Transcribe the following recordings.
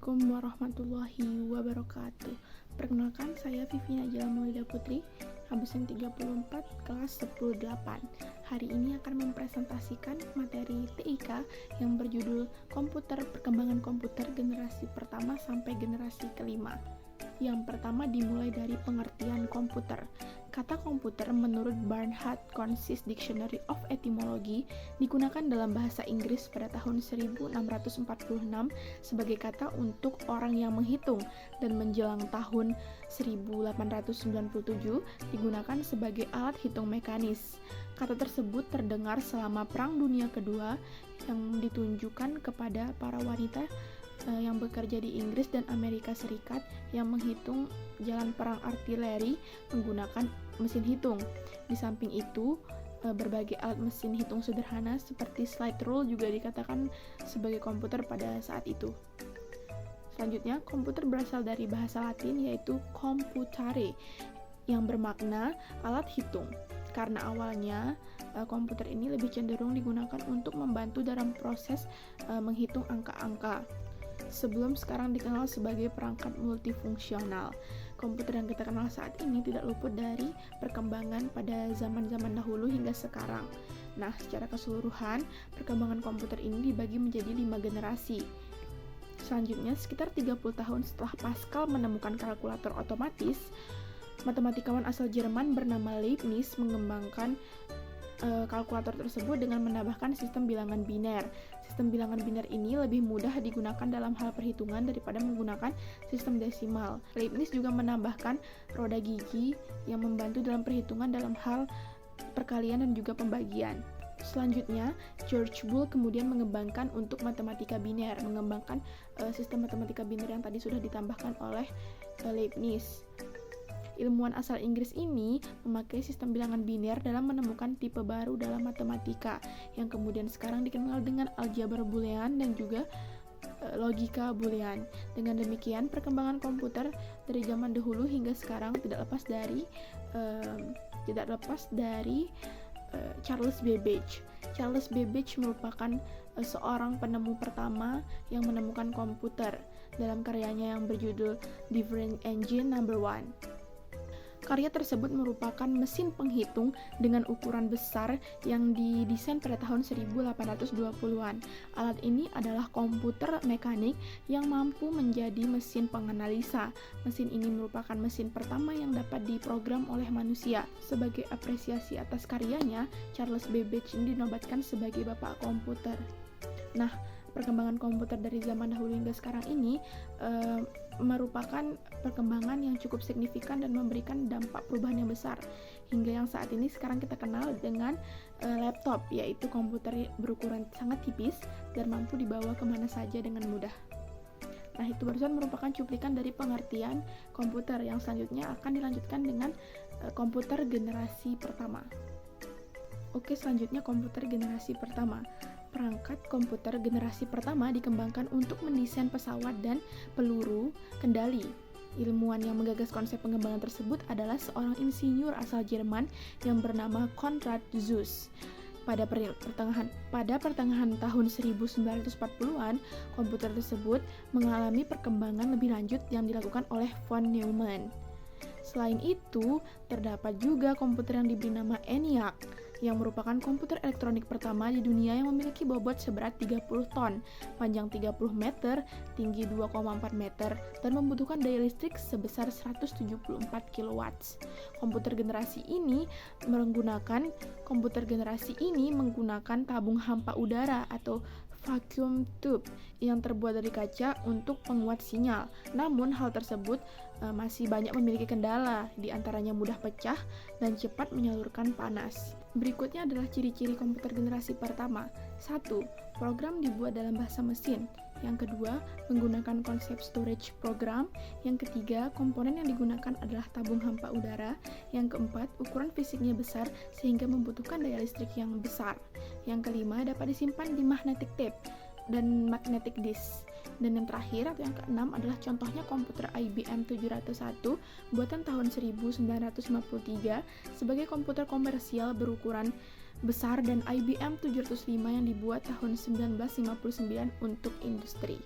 Assalamualaikum warahmatullahi wabarakatuh. Perkenalkan, saya Vivi Najla Maulida Putri, absen 34, kelas 10-8. Hari ini akan mempresentasikan materi TIK yang berjudul Perkembangan Komputer Generasi Pertama sampai Generasi Kelima. Yang pertama dimulai dari pengertian komputer. Kata komputer menurut Barnard Concise Dictionary of Etymology digunakan dalam bahasa Inggris pada tahun 1646 sebagai kata untuk orang yang menghitung, dan menjelang tahun 1897 digunakan sebagai alat hitung mekanis. Kata tersebut terdengar selama Perang Dunia Kedua yang ditunjukkan kepada para wanita yang bekerja di Inggris dan Amerika Serikat yang menghitung jalan perang artileri menggunakan mesin hitung. Di samping itu, berbagai alat mesin hitung sederhana seperti slide rule juga dikatakan sebagai komputer pada saat itu. Selanjutnya, komputer berasal dari bahasa Latin yaitu computare yang bermakna alat hitung. Karena awalnya komputer ini lebih cenderung digunakan untuk membantu dalam proses menghitung angka-angka, sebelum sekarang dikenal sebagai perangkat multifungsional. Komputer yang kita kenal saat ini tidak luput dari perkembangan pada zaman-zaman dahulu hingga sekarang. Nah, secara keseluruhan, perkembangan komputer ini dibagi menjadi 5 generasi. Selanjutnya, sekitar 30 tahun setelah Pascal menemukan kalkulator otomatis, matematikawan asal Jerman bernama Leibniz mengembangkan kalkulator tersebut dengan menambahkan sistem bilangan biner. Sistem bilangan biner ini lebih mudah digunakan dalam hal perhitungan daripada menggunakan sistem desimal. Leibniz juga menambahkan roda gigi yang membantu dalam perhitungan dalam hal perkalian dan juga pembagian. Selanjutnya, George Boole kemudian mengembangkan untuk matematika biner, mengembangkan sistem matematika biner yang tadi sudah ditambahkan oleh Leibniz. Ilmuwan asal Inggris ini memakai sistem bilangan biner dalam menemukan tipe baru dalam matematika yang kemudian sekarang dikenal dengan aljabar Boolean dan juga logika Boolean. Dengan demikian, perkembangan komputer dari zaman dahulu hingga sekarang tidak lepas dari Charles Babbage. Charles Babbage merupakan seorang penemu pertama yang menemukan komputer dalam karyanya yang berjudul Different Engine No. 1. Karya tersebut merupakan mesin penghitung dengan ukuran besar yang didesain pada tahun 1820-an. Alat ini adalah komputer mekanik yang mampu menjadi mesin penganalisa. Mesin ini merupakan mesin pertama yang dapat diprogram oleh manusia. Sebagai apresiasi atas karyanya, Charles Babbage ini dinobatkan sebagai bapak komputer. Nah, perkembangan komputer dari zaman dahulu hingga sekarang ini merupakan perkembangan yang cukup signifikan dan memberikan dampak perubahan yang besar hingga yang saat ini sekarang kita kenal dengan laptop, yaitu komputer berukuran sangat tipis dan mampu dibawa kemana saja dengan mudah. Nah, itu barusan merupakan cuplikan dari pengertian komputer. Yang selanjutnya akan dilanjutkan dengan komputer generasi pertama. Oke, selanjutnya komputer generasi pertama. Perangkat komputer generasi pertama dikembangkan untuk mendesain pesawat dan peluru kendali. Ilmuwan yang menggagas konsep pengembangan tersebut adalah seorang insinyur asal Jerman yang bernama Konrad Zuse. Pada pertengahan tahun 1940-an, komputer tersebut mengalami perkembangan lebih lanjut yang dilakukan oleh von Neumann. Selain itu, terdapat juga komputer yang diberi nama ENIAC, yang merupakan komputer elektronik pertama di dunia yang memiliki bobot seberat 30 ton, panjang 30 meter, tinggi 2,4 meter, dan membutuhkan daya listrik sebesar 174 kW. Komputer generasi ini menggunakan tabung hampa udara atau vacuum tube yang terbuat dari kaca untuk penguat sinyal. Namun hal tersebut masih banyak memiliki kendala, di antaranya mudah pecah dan cepat menyalurkan panas. Berikutnya adalah ciri-ciri komputer generasi pertama. 1. Program dibuat dalam bahasa mesin. Yang kedua, menggunakan konsep storage program. Yang ketiga, komponen yang digunakan adalah tabung hampa udara. Yang keempat, ukuran fisiknya besar sehingga membutuhkan daya listrik yang besar. Yang kelima, dapat disimpan di magnetic tape dan magnetic disk. Dan yang terakhir atau yang keenam adalah contohnya komputer IBM 701 buatan tahun 1953 sebagai komputer komersial berukuran besar, dan IBM 705 yang dibuat tahun 1959 untuk industri.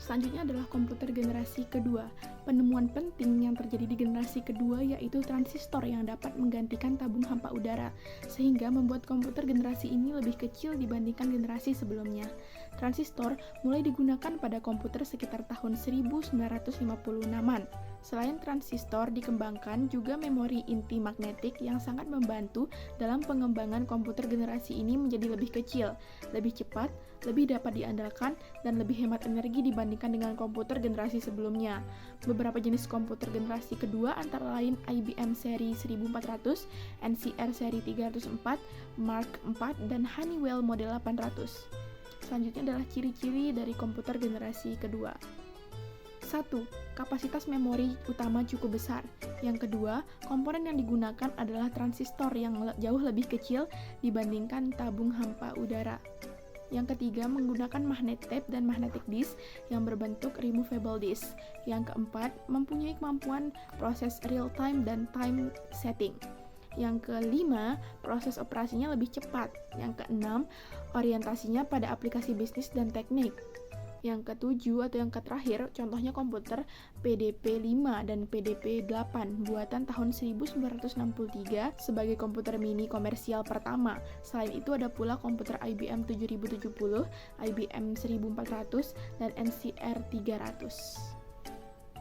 Selanjutnya adalah komputer generasi kedua. Penemuan penting yang terjadi di generasi kedua yaitu transistor yang dapat menggantikan tabung hampa udara, sehingga membuat komputer generasi ini lebih kecil dibandingkan generasi sebelumnya. Transistor mulai digunakan pada komputer sekitar tahun 1956-an. Selain transistor dikembangkan juga memori inti magnetik yang sangat membantu dalam pengembangan komputer generasi ini menjadi lebih kecil, lebih cepat, lebih dapat diandalkan, dan lebih hemat energi dibandingkan dengan komputer generasi sebelumnya. Beberapa jenis komputer generasi kedua antara lain IBM seri 1400, NCR seri 304, Mark IV, dan Honeywell model 800. Selanjutnya adalah ciri-ciri dari komputer generasi kedua. 1. Kapasitas memori utama cukup besar. Yang kedua, komponen yang digunakan adalah transistor yang jauh lebih kecil dibandingkan tabung hampa udara. Yang ketiga, menggunakan magnet tape dan magnetic disk yang berbentuk removable disk. Yang keempat, mempunyai kemampuan proses real time dan time setting. Yang kelima, proses operasinya lebih cepat. Yang keenam, orientasinya pada aplikasi bisnis dan teknik. Yang ketujuh atau yang terakhir, contohnya komputer PDP-5 dan PDP-8 buatan tahun 1963 sebagai komputer mini komersial pertama. Selain itu ada pula komputer IBM 7070, IBM 1400, dan NCR 300.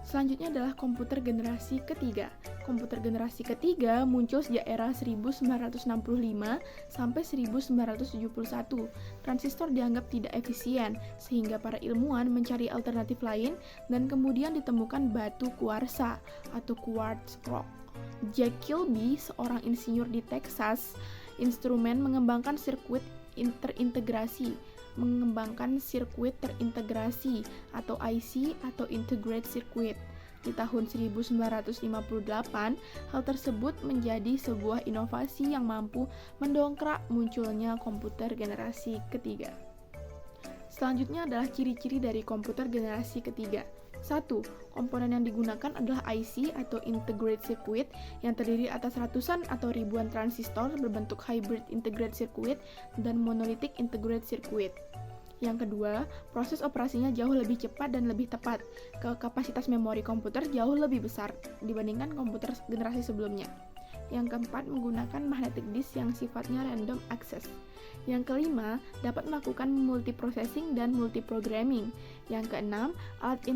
Selanjutnya adalah komputer generasi ketiga. Komputer generasi ketiga muncul sejak era 1965 sampai 1971. Transistor dianggap tidak efisien, sehingga para ilmuwan mencari alternatif lain dan kemudian ditemukan batu kuarsa atau quartz rock. Jack Kilby, seorang insinyur di Texas Instrument, mengembangkan sirkuit terintegrasi atau IC atau Integrated Circuit. Di tahun 1958, hal tersebut menjadi sebuah inovasi yang mampu mendongkrak munculnya komputer generasi ketiga. Selanjutnya adalah ciri-ciri dari komputer generasi ketiga. 1. Komponen yang digunakan adalah IC atau Integrated Circuit yang terdiri atas ratusan atau ribuan transistor berbentuk Hybrid Integrated Circuit dan Monolithic Integrated Circuit. Yang kedua, proses operasinya jauh lebih cepat dan lebih tepat. Kapasitas memori komputer jauh lebih besar dibandingkan komputer generasi sebelumnya. Yang keempat, menggunakan magnetic disk yang sifatnya random access. Yang kelima, dapat melakukan multiprocessing dan multiprogramming. Yang keenam, alat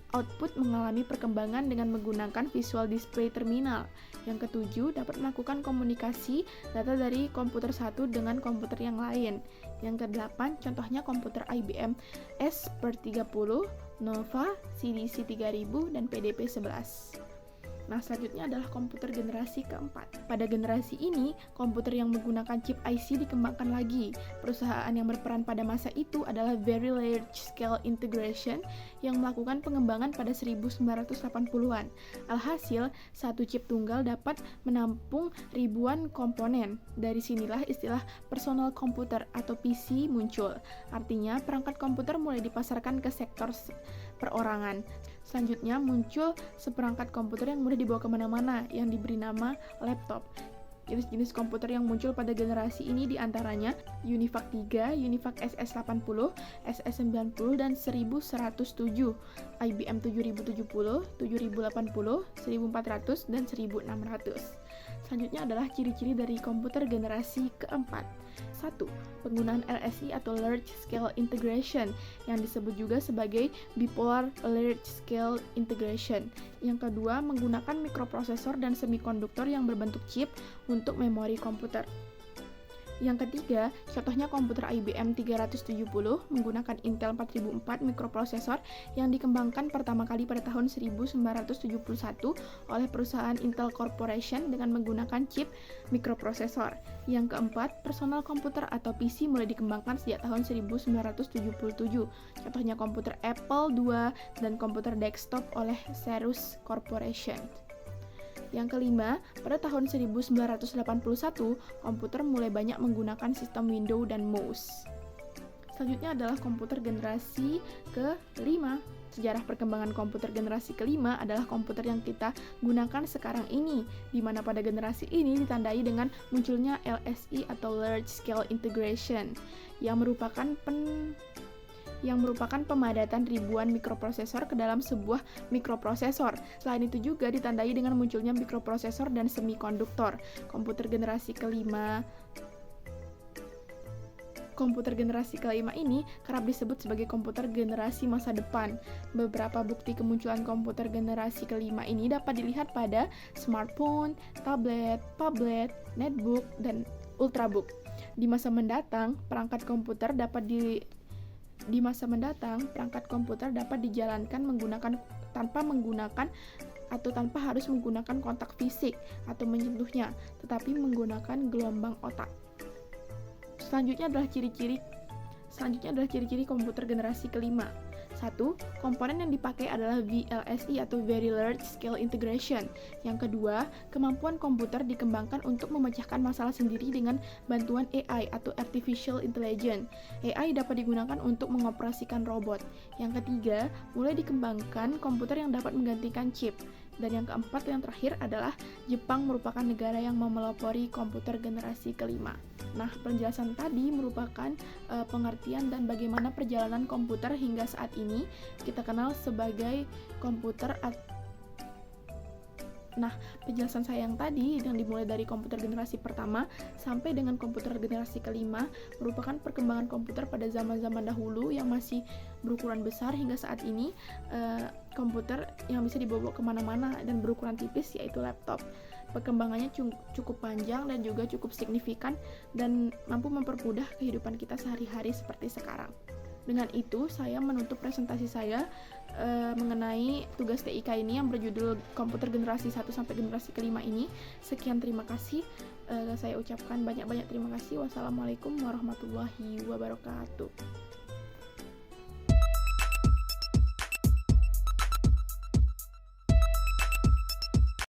output mengalami perkembangan dengan menggunakan visual display terminal. Yang ketujuh, dapat melakukan komunikasi data dari komputer satu dengan komputer yang lain. Yang kedelapan, contohnya komputer IBM S/30, Nova, CDC 3000, dan PDP-11. Nah, selanjutnya adalah komputer generasi keempat. Pada generasi ini, komputer yang menggunakan chip IC dikembangkan lagi. Perusahaan yang berperan pada masa itu adalah Very Large Scale Integration yang melakukan pengembangan pada 1980-an. Alhasil, satu chip tunggal dapat menampung ribuan komponen. Dari sinilah istilah personal computer atau PC muncul. Artinya, perangkat komputer mulai dipasarkan ke sektor perorangan. Selanjutnya muncul seperangkat komputer yang mudah dibawa kemana-mana yang diberi nama laptop. Jenis-jenis komputer yang muncul pada generasi ini diantaranya UNIVAC 3, UNIVAC SS80, SS90, dan 1107, IBM 7070, 7080, 1400, dan 1600. Selanjutnya adalah ciri-ciri dari komputer generasi keempat. 1. Penggunaan LSI atau Large Scale Integration yang disebut juga sebagai Bipolar Large Scale Integration. Yang kedua, menggunakan mikroprosesor dan semikonduktor yang berbentuk chip untuk memori komputer. Yang ketiga, contohnya komputer IBM 370 menggunakan Intel 4004 mikroprosesor yang dikembangkan pertama kali pada tahun 1971 oleh perusahaan Intel Corporation dengan menggunakan chip mikroprosesor. Yang keempat, personal komputer atau PC mulai dikembangkan sejak tahun 1977. Contohnya komputer Apple II dan komputer desktop oleh Cirrus Corporation. Yang kelima, pada tahun 1981, komputer mulai banyak menggunakan sistem Windows dan mouse. Selanjutnya adalah komputer generasi kelima. Sejarah perkembangan komputer generasi kelima adalah komputer yang kita gunakan sekarang ini, di mana pada generasi ini ditandai dengan munculnya LSI atau Large Scale Integration, yang merupakan yang merupakan pemadatan ribuan mikroprosesor ke dalam sebuah mikroprosesor. Selain itu juga ditandai dengan munculnya mikroprosesor dan semikonduktor. Komputer generasi kelima ini kerap disebut sebagai komputer generasi masa depan. Beberapa bukti kemunculan komputer generasi kelima ini dapat dilihat pada smartphone, tablet, netbook, dan ultrabook. Di masa mendatang, perangkat komputer dapat dijalankan tanpa harus menggunakan kontak fisik atau menyentuhnya, tetapi menggunakan gelombang otak. Selanjutnya adalah ciri-ciri komputer generasi kelima. 1. Komponen yang dipakai adalah VLSI atau Very Large Scale Integration. Yang kedua, kemampuan komputer dikembangkan untuk memecahkan masalah sendiri dengan bantuan AI atau Artificial Intelligence. AI dapat digunakan untuk mengoperasikan robot. Yang ketiga, mulai dikembangkan komputer yang dapat menggantikan chip. Dan yang keempat, yang terakhir adalah Jepang merupakan negara yang memelopori komputer generasi kelima. Nah, penjelasan tadi merupakan pengertian dan bagaimana perjalanan komputer hingga saat ini kita kenal sebagai komputer. Nah, penjelasan saya yang tadi yang dimulai dari komputer generasi pertama sampai dengan komputer generasi kelima merupakan perkembangan komputer pada zaman-zaman dahulu yang masih berukuran besar hingga saat ini komputer yang bisa dibawa kemana-mana dan berukuran tipis yaitu laptop. Perkembangannya cukup panjang dan juga cukup signifikan dan mampu mempermudah kehidupan kita sehari-hari seperti sekarang. Dengan itu, saya menutup presentasi saya mengenai tugas TIK ini yang berjudul komputer generasi 1 sampai generasi kelima ini. Sekian, terima kasih. Saya ucapkan banyak-banyak terima kasih. Wassalamualaikum warahmatullahi wabarakatuh.